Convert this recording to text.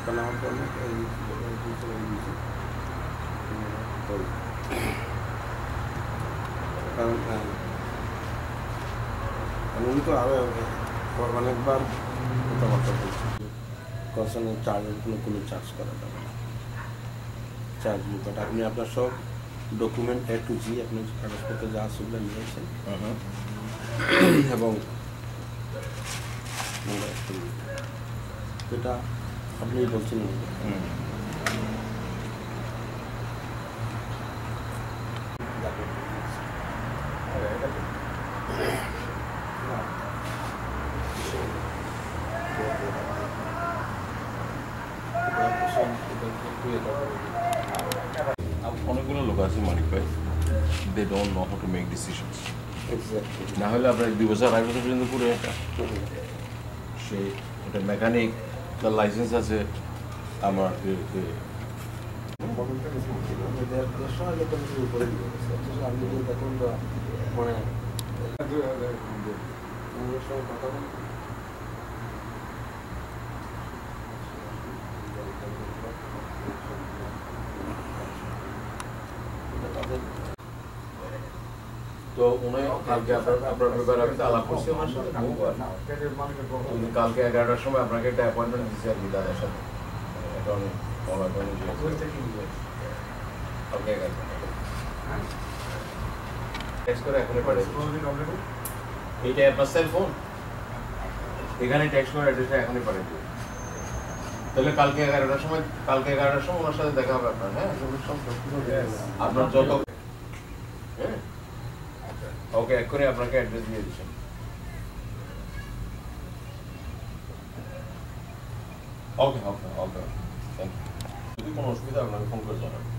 তাহলে আমার জন্য কারণ উনি তো আরও অনেকবার কথাবার্তা বলছেন কনসার্ন চার্জের কোনো চার্জ করা যাবে না, চার্জ নেই। বাট আপনি আপনার সব ডকুমেন্ট A to G আপনি কাগজপত্র যা সেগুলো নিয়েছেন এবং এটা আপনি বলছেন অনেকগুলো লোক আছে মানিক ভাই, they don't know how to make decisions. না হলে আপনার 2 বছর 2.5 বছর পর্যন্ত পুরো এটা সে এটা মেকানিক, তার লাইসেন্স আছে আমার তো উনি কালকে আপনার ব্যাপারে আমি তো আলাপ করছি ওনার সাথে কালকে 11টার সময় আপনাকে একটা অ্যাপয়েন্টমেন্ট দিচ্ছে আর কি দাদার সাথে টেক্সট করে এখনই পাঠিয়ে এইটা আপনার সেল ফোন, এখানে টেক্সট করে অ্যাড্রেসটা এখনই পাঠিয়ে দিই। তাহলে কালকে 11টার সময় ওনার সাথে দেখা হবে আপনার। হ্যাঁ আপনার যত হ্যাঁ ওকে এক্ষুনি আপনাকে অ্যাড্রেস দিয়ে দিচ্ছেন। ওকে ওকে ওকে থ্যাংক ইউ। যদি কোনো অসুবিধা আপনাকে ফোন করে জানাবেন।